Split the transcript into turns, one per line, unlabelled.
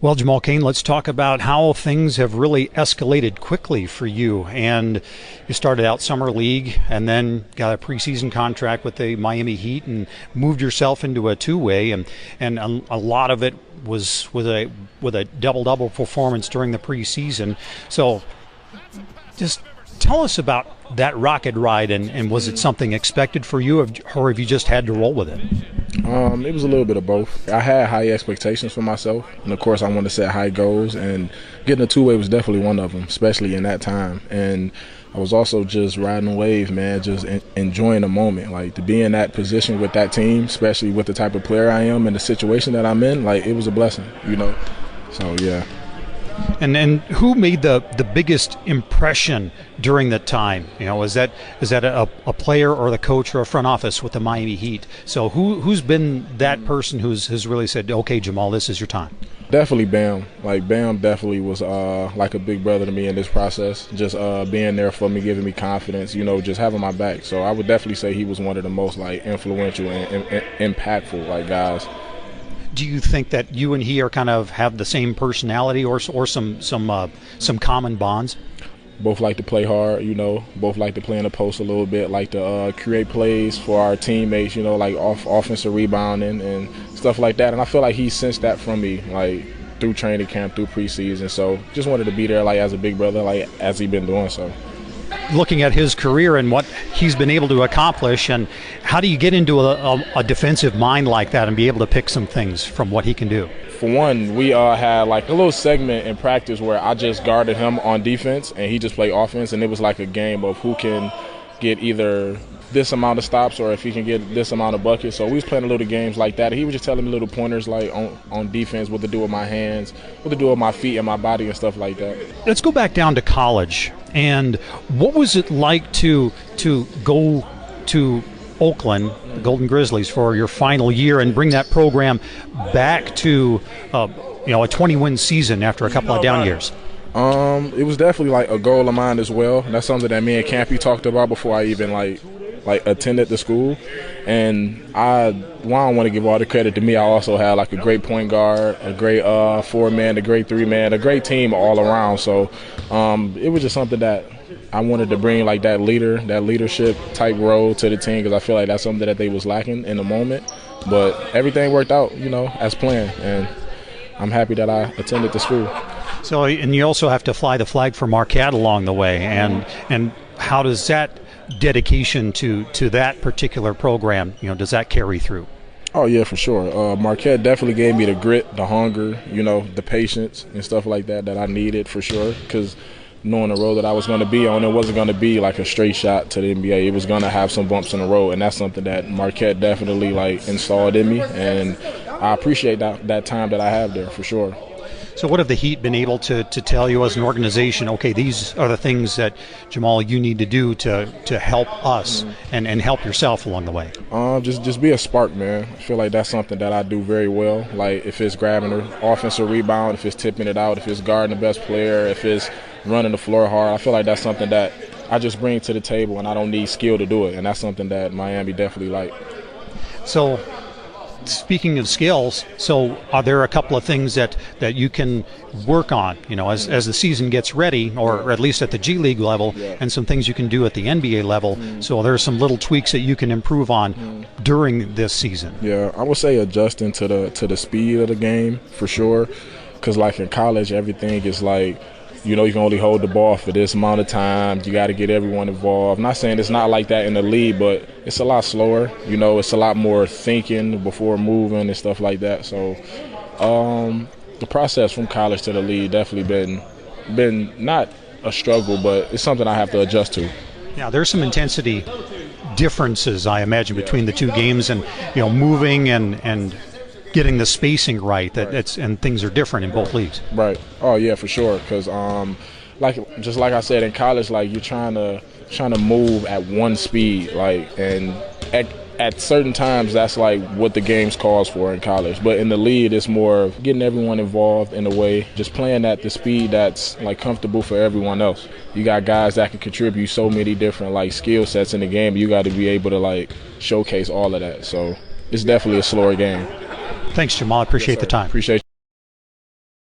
Well, Jamal Cain, let's talk about how things have really escalated quickly for you. And you started out summer league and then got a preseason contract with the Miami Heat and moved yourself into a two-way. And a lot of it was with a double-double performance during the preseason. So just tell us about that rocket ride, and was it something expected for you, or have you just had to roll with it?
It was a little bit of both. I had high expectations for myself, and of course I wanted to set high goals, and getting a two-way was definitely one of them, especially in that time. And I was also just riding a wave, man, just enjoying the moment. Like, to be in that position with that team, especially with the type of player I am and the situation that I'm in, like, it was a blessing, you know. So, yeah.
And who made the biggest impression during that time? You know, is that a player or the coach or a front office with the Miami Heat? So who's been that person who's really said, okay, Jamal, this is your time?
Definitely Bam. Like, Bam definitely was like a big brother to me in this process. Just being there for me, giving me confidence, you know, just having my back. So I would definitely say he was one of the most like influential and impactful like guys.
Do you think that you and he are kind of have the same personality or some common bonds?
Both like to play hard, you know. Both like to play in the post a little bit, like to create plays for our teammates, you know, like offensive rebounding and stuff like that. And I feel like he sensed that from me, like through training camp, through preseason. So just wanted to be there, like as a big brother, like as he been doing so.
Looking at his career and what he's been able to accomplish, and how do you get into a defensive mind like that and be able to pick some things from what he can do?
For one, we had like a little segment in practice where I just guarded him on defense and he just played offense, and it was like a game of who can get either this amount of stops or if he can get this amount of buckets. So we was playing a little games like that. He was just telling me little pointers like on defense, what to do with my hands, what to do with my feet and my body and stuff like that.
Let's go back down to college. And what was it like to go to Oakland, the Golden Grizzlies, for your final year and bring that program back to a 20-win season after a couple of down years?
It was definitely like a goal of mine as well. That's something that me and Campy talked about before I even like attended the school. And I don't want to give all the credit to me. I also had like a great point guard, a great four-man, a great three-man, a great team all around. So it was just something that I wanted to bring, like that leadership type role to the team, because I feel like that's something that they was lacking in the moment. But everything worked out, you know, as planned, and I'm happy that I attended the school.
So, and you also have to fly the flag for Marquette along the way, and how does that dedication to that particular program, you know, does that carry through?
Oh yeah, for sure. Marquette definitely gave me the grit, the hunger, you know, the patience and stuff like that I needed for sure, because knowing the road that I was going to be on, it wasn't going to be like a straight shot to the NBA. It was going to have some bumps in the road, and that's something that Marquette definitely like installed in me, and I appreciate that time that I have there for sure.
So what have the Heat been able to tell you as an organization, okay, these are the things that, Jamal, you need to do to help us and help yourself along the way?
Just be a spark, man. I feel like that's something that I do very well. Like if it's grabbing an offensive rebound, if it's tipping it out, if it's guarding the best player, if it's running the floor hard, I feel like that's something that I just bring to the table, and I don't need skill to do it. And that's something that Miami definitely like.
So, speaking of skills, so are there a couple of things that you can work on, you know, as the season gets ready, or at least at the G League level, and some things you can do at the NBA level? So there are some little tweaks that you can improve on during this season.
Yeah, I would say adjusting to the speed of the game for sure, because like in college, everything is like, you know, you can only hold the ball for this amount of time. You got to get everyone involved. I'm not saying it's not like that in the league, but it's a lot slower. You know, it's a lot more thinking before moving and stuff like that. So the process from college to the league definitely been not a struggle, but it's something I have to adjust to.
Yeah, there's some intensity differences, I imagine, between the two games, and, you know, moving and getting the spacing right, and things are different in both leagues.
Right. Oh yeah, for sure. Because like I said, in college, like you're trying to move at one speed, like, and at certain times that's like what the games calls for in college. But in the league, it's more of getting everyone involved in a way, just playing at the speed that's like comfortable for everyone else. You got guys that can contribute so many different like skill sets in the game. You got to be able to like showcase all of that. So it's definitely a slower game.
Thanks, Jamal. I appreciate the time.
Appreciate you.